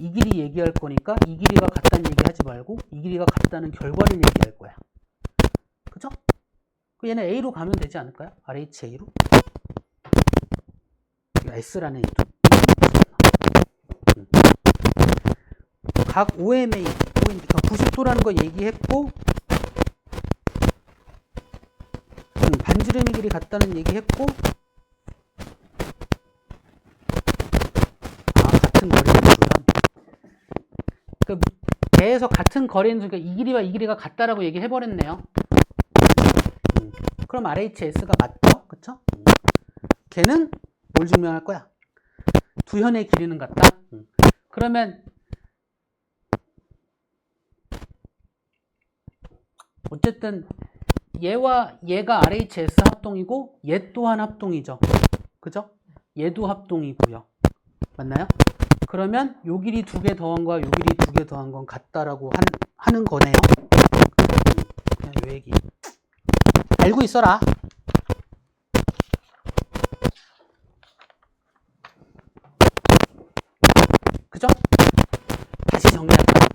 이 길이 얘기할 거니까 이 길이가 같다는 얘기 하지 말고 이 길이가 같다는 결과를 얘기할 거야. 그죠? 얘는 A로 가면 되지 않을까요? RHA로? S라는 이도. 각 OMA, 그러니까 90도라는 거 얘기했고 반지름의 길이 같다는 얘기했고 같은 거리는 뭐야? 그 배에서 같은 거리는 그러니까 이 길이와 이 길이가 같다라고 얘기해버렸네요. 그럼 RHS가 맞죠? 그쵸? 걔는 뭘 증명할 거야? 두 현의 길이는 같다. 그러면 어쨌든 얘와 얘가 RHS 합동이고 얘 또한 합동이죠. 그죠? 얘도 합동이고요. 맞나요? 그러면 요 길이 두 개 더한 거와 요 길이 두 개 더한 건 같다라고 하는 거네요. 그냥 요 얘기. 알고 있어라. 그죠? 다시 정리할까?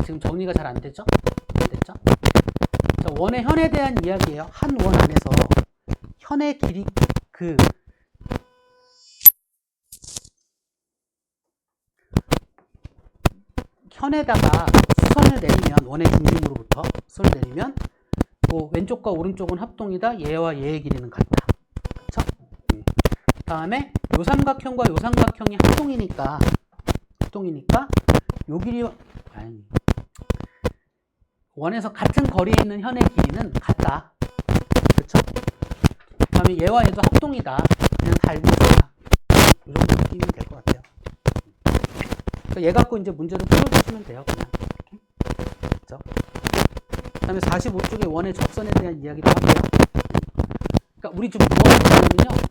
지금 정리가 잘 안 됐죠? 안 됐죠? 자, 원의 현에 대한 이야기예요. 한 원 안에서 현의 길이 현에다가 수선을 내리면 원의 중심으로부터 수선을 내리면 뭐 왼쪽과 오른쪽은 합동이다. 얘와 얘의 길이는 같다. 그쵸? 다음에 요 삼각형과 요 삼각형이 합동이니까 요 길이 원에서 같은 거리에 있는 현의 길이는 같다. 그쵸? 다음에 얘와 얘도 합동이다. 그냥 다 알고 있다. 이 정도 느낌이 될 것 같아요. 얘 갖고 이제 문제를 풀어주시면 돼요. 그냥. 그쵸? 그 다음에 45쪽에 원의 접선에 대한 이야기도 할게요. 그러니까 우리 지금 뭐 하는 거냐면요.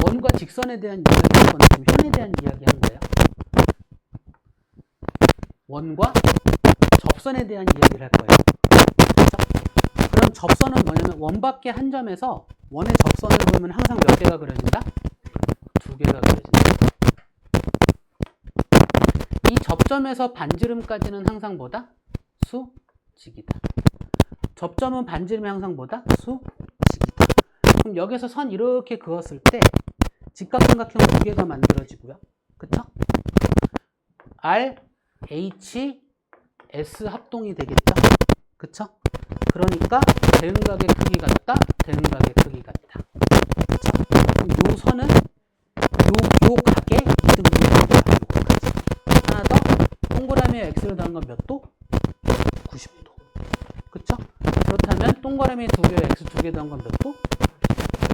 원과 직선에 대한 이야기 할 건데 지금 현에 대한 이야기 하는 거예요. 원과 접선에 대한 이야기를 할 거예요. 그렇죠? 그럼 접선은 뭐냐면 원밖에 한 점에서 원의 접선을 보면 항상 몇 개가 그려진다? 두 개가 그려진다. 이 접점에서 반지름까지는 항상 뭐다? 수직이다. 접점은 반지름이 항상 뭐다? 수직이다. 그럼 여기서 선 이렇게 그었을 때 직각삼각형 두 개가 만들어지고요. 그쵸? R, H, S 합동이 되겠죠? 그쵸? 그러니까 대응각의 크기 같다, 대응각의 크기 같다. 그쵸? 그럼 요 선은 요 각의 이등분입니다. 하나 더, 동그라미에 X를 더한 건 몇 도? 90도. 그쵸? 그렇다면 동그라미에 두 개에 X 두 개 더한 건 몇 도?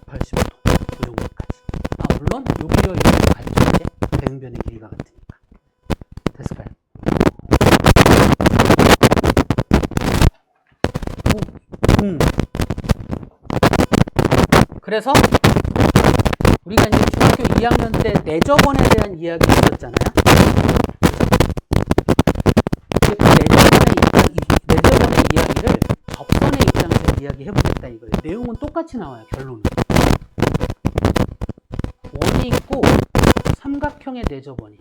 180도. 그 정도까지. 물론 요 길이와 요 길이가 같죠. 이제 대응변의 길이가 같으니까. 됐을까요? 그래서 우리가 이제 중학교 2학년 때 내접원에 대한 이야기 했었잖아요. 그 내접원의 이야기를 접선의 입장에서 이야기해보겠다 이거예요. 내용은 똑같이 나와요. 결론은. 원이 있고 삼각형의 내접원이.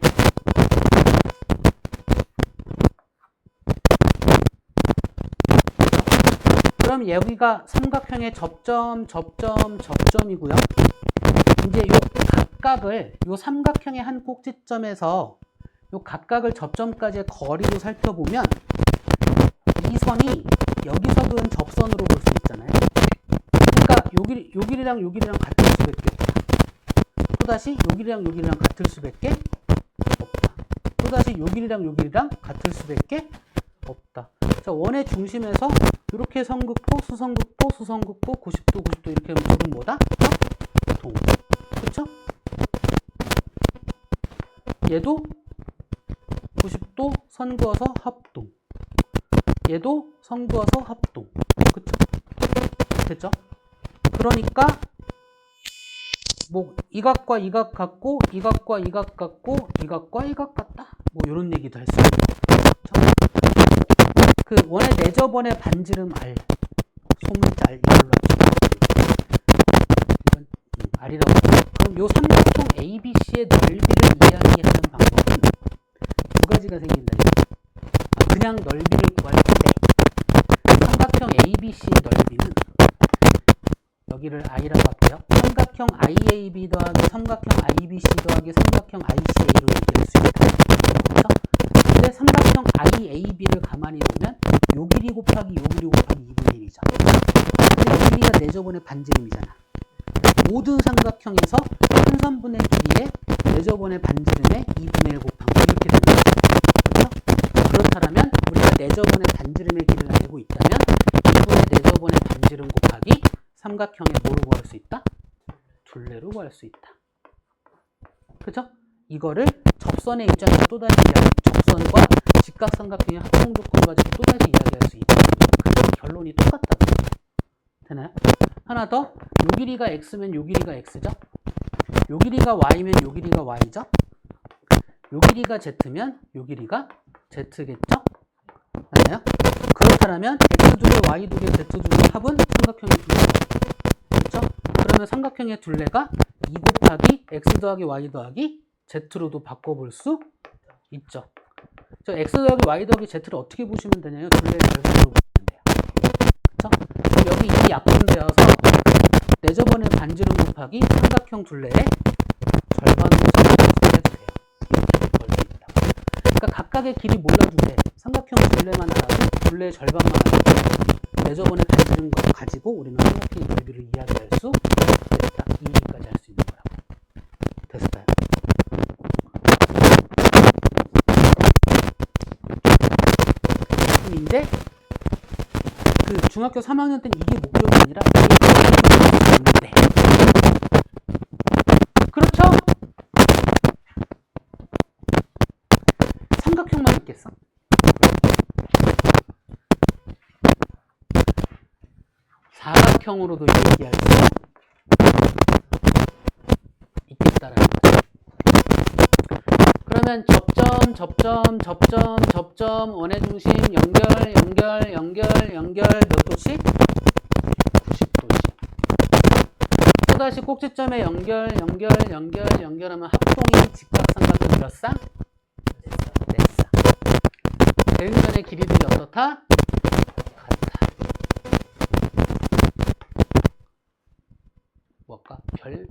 그럼 여기가 삼각형의 접점이고요. 이제 요 각각을 요 삼각형의 한 꼭지점에서 요 각각을 접점까지의 거리로 살펴보면 이 선이 여기서 그은 접선으로 볼 수 있잖아요. 그러니까 요 길이랑 요 길이랑 같을 수밖에 없다. 또다시 요 길이랑 요 길이랑 같을 수밖에 없다. 또다시 요 길이랑 요 길이랑 같을 수밖에 없다. 자, 원의 중심에서 이렇게 성극보, 수성극보, 90도, 90도 이렇게 하면 둘은 뭐다? 합동. 그쵸? 얘도 90도 선 그어서 합동. 얘도 선 그어서 합동. 그쵸? 됐죠? 그러니까 뭐 이 각과 이 각 같고 이 각과 이 각 같고 이 각과 이 각 같다. 뭐 이런 얘기도 할 수 있죠. 그 원의 내접원의 반지름 R, 소문자 R 이걸로 하죠. 이건 R이라고 하죠. 그럼 요 삼각형 ABC의 넓이를 이야기하는 방법은 두 가지가 생긴다. 그냥 넓이를 구할 때 삼각형 ABC의 넓이는 여기를 I라고 할게요. 삼각형 IAB 더하기 삼각형 IBC 더하기 삼각형 ICA로 얘기할 수 있다. 그렇죠? 근데 삼각형 IAB를 가만히 보면 요 길이 곱하기 요 길이 곱하기 2분의 1이죠. 근데 이 길이가 내접원의 반지름이잖아. 모든 삼각형에서 한 선분의 길이에 내접원의 반지름에 2분의 1 곱한 거 이렇게 되는 거죠. 그렇죠? 그렇다면 우리가 내접원의 반지름의 길이를 알고 있다면 2분의 내접원의 반지름 곱하기 삼각형의 뭐로 구할 수 있다? 둘레로 구할 할 수 있다. 그죠? 이거를 접선의 입장에서 또다시 접선과 직각삼각형의 합동조건 가지고 또다시 이야기할 수 있다. 그래서 결론이 똑같다고. 되나요? 하나 더. 요 길이가 x면 요 길이가 x죠? 요 길이가 y면 요 길이가 y죠? 요 길이가 z면 요 길이가 z겠죠? 맞나요? 그렇다면 x2개, y2개, z2개 합은 삼각형의 둘레. 그렇죠? 그러면 삼각형의 둘레가 2 곱하기 x 더하기 y 더하기 z로도 바꿔볼 수 있죠. 저 x 더하기 y 더하기 z를 어떻게 보시면 되냐요? 둘레의 절반으로 보시면 돼요. 그렇죠? 여기 이 약분되어서 내저번의 반지름 곱하기 삼각형 둘레의 절반으로 해도 돼요. 이렇게 볼 수 있다. 그러니까 각각의 길이 몰라도 돼. 삼각형 둘레만 알아도 둘레의 절반만 알아도 내저번의 반지름 가지고 우리는 삼각형의 넓이를 이야기할 수 있다. 이 얘기까지 할 수 있는 거라고. 됐을까요? 인데 그 중학교 3학년 때는 이게 목표가 아니라 이게 있는데 그렇죠? 삼각형만 있겠어? 사각형으로도 얘기할 수 있겠다라는 거죠. 그러면 접점, 원의 중심, 연결 몇 도씩? 90도씩. 또다시 꼭지점에 연결하면 합동이 직각삼각형 몇 쌍? 4쌍. 대응면의 길이들이 어떻다? 같다. 뭘까? 별.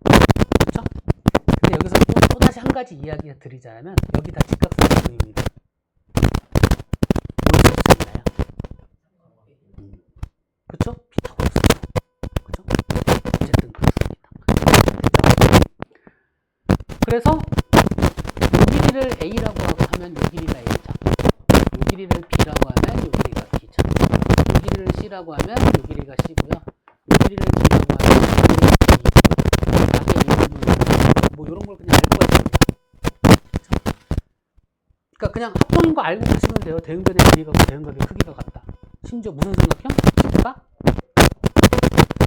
그렇죠? 근데 여기서 또다시 한 가지 이야기 드리자면 여기 다 직각삼각형입니다. 뭘 쓸 수 있나요? 그렇죠? 피타고라스. 그렇죠? 어쨌든 그렇습니다. 그래서 요 길이를 A라고 하면 요 길이가 A죠. 요 길이를 B라고 하면 요 길이가 B죠. 요 길이를 C라고 하면 요 길이가 C고요. 요 길이를 D라고 하면 요 길이가 D. 뭐 이런 걸 그냥 알고 가십니다. 그러니까 그냥 합동인 거 알고 가시면 돼요. 대응변의 길이가 대응각의 크기가 같다. 심지어 무슨 삼각형? 직각?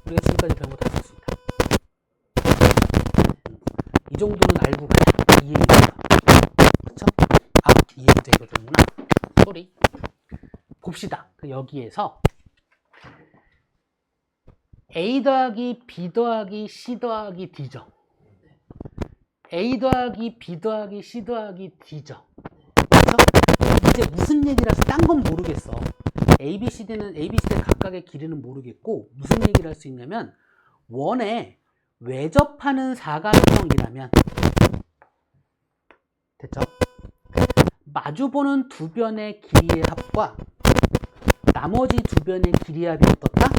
우리가 지금까지 배운 거 다 쓸 수 있다. 이 정도는 알고 가야 이해가. 그쵸? 아, 이해도 이거 되는구나. 쏘리. 봅시다. 여기에서 A 더하기 B 더하기 C 더하기 D죠. A 더하기 B 더하기 C 더하기 D죠. 그쵸? 이제 무슨 얘기라서 딴 건 모르겠어. ABCD는 각각의 길이는 모르겠고 무슨 얘기를 할 수 있냐면 원에 외접하는 사각형이라면 됐죠? 마주보는 두 변의 길이의 합과 나머지 두 변의 길이의 합이 어떻다?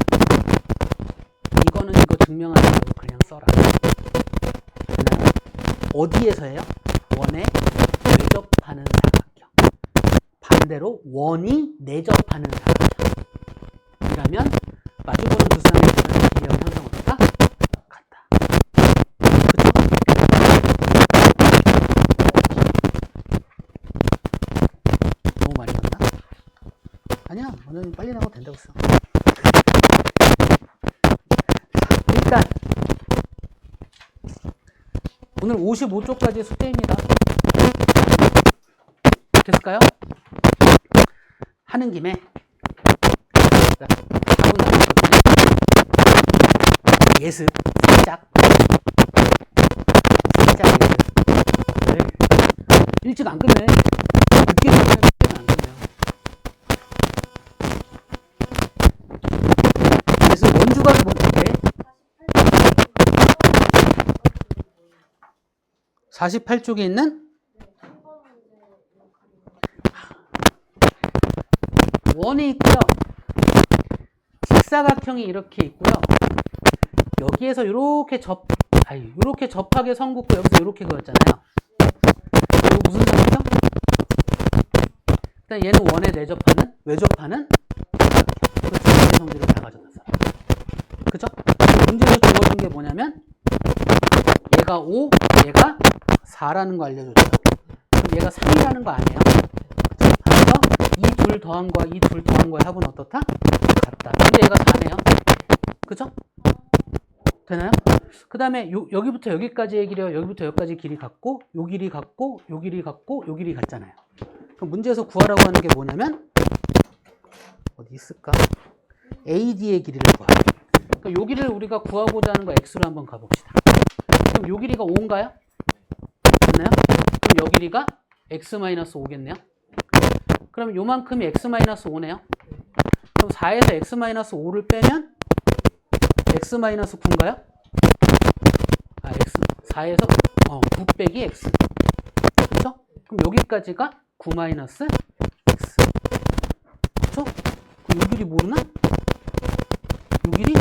이거는 이거 증명하지 말고 그냥 써라. 어디에서예요? 원에 외접하는 사각형. 반대로 원이 내접하는 사각형. 이라면 마주보는 두 쌍의 길이의 항상 어떻다? 같다. 그쵸? 너무 많이 갔나? 아니야, 오늘 빨리 나가도 된다고 했어. 일단 오늘 55쪽까지 숙제입니다. 됐을까요? 하는 김에 예습 살짝 예습. 네. 일찍 안 끝내. 늦게 끝내면 안 끝내요. 그래서 원주각을 볼게. 48쪽에 있는 원이 있고요. 직사각형이 이렇게 있고요. 여기에서 이렇게 이렇게 접하게 선 긋고 여기서 이렇게 그었잖아요. 이거 무슨 삼각형? 일단 얘는 원에 내접하는 외접하는 삼각형. 그 두 개의 성질을 다 가져다 써. 그죠? 문제에서 주어진 게 뭐냐면 뭐냐면 얘가 5, 얘가 4라는 거 알려줬죠. 그럼 얘가 3이라는 거 아니에요? 그래서 이 둘 더한 거와 이 둘 더한 거의 합은 어떻다? 같다. 근데 얘가 4네요. 그죠? 되나요? 그 다음에 여기부터 여기까지의 길이와 여기부터 여기까지 길이 같고 요 길이 같고 요 길이 같고 요 길이 같잖아요. 그럼 문제에서 구하라고 하는 게 뭐냐면 어디 있을까? AD의 길이를 구하라. 그러니까 요 길이를 우리가 구하고자 하는 거 X로 한번 가봅시다. 그럼 요 길이가 5인가요? 맞나요? 그럼 요 길이가 X-5겠네요. 그럼 요만큼이 X-5네요. 그럼 4에서 X-5를 빼면 X-9인가요? 아, X, 4에서 9 빼기 X. 그렇죠? 그럼 여기까지가 9-X. 그렇죠? 그럼 요 길이 모르나? 요 길이?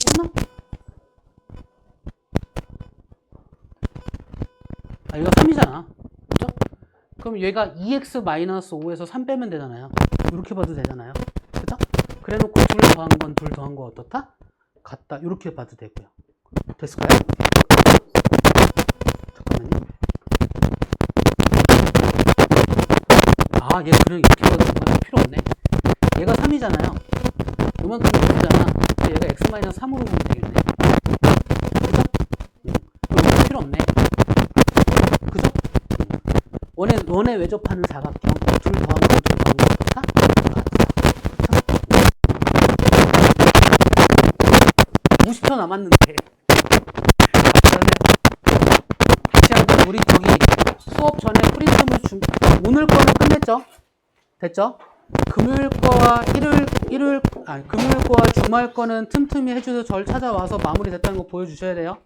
모르나? 아, 얘가 3이잖아. 그죠? 그럼 얘가 2x-5에서 3 빼면 되잖아요. 이렇게 봐도 되잖아요. 그죠? 그래 놓고 둘 더한 건 둘 더한 거 어떻다? 같다. 이렇게 봐도 되고요. 됐을까요? 잠깐만요. 아, 얘 그냥 이렇게 봐도 되구나. 필요 없네. 얘가 3이잖아요. 요만큼 X잖아. 얘가 X-3으로 보면 되겠네. 그죠? 그럼 필요 없네. 그죠? 원에 외접하는 사각형 둘 더한 거 둘 더한 거 어떻다? 50초 남았는데 그러면 다시 한번 우리 저기 수업 전에 프린트물 오늘 거는 끝냈죠? 됐죠? 금요일 거와 금요일 거와 주말 거는 틈틈이 해주셔서 저를 찾아와서 마무리 됐다는 거 보여주셔야 돼요.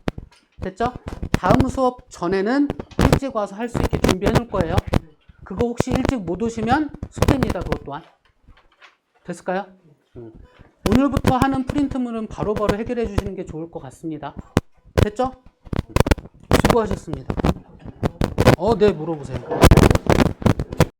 됐죠? 다음 수업 전에는 일찍 와서 할 수 있게 준비해 놓을 거예요. 그거 혹시 일찍 못 오시면 숙제입니다. 그것 또한. 됐을까요? 오늘부터 하는 프린트물은 바로바로 해결해 주시는 게 좋을 것 같습니다. 됐죠? 수고하셨습니다. 네, 물어보세요.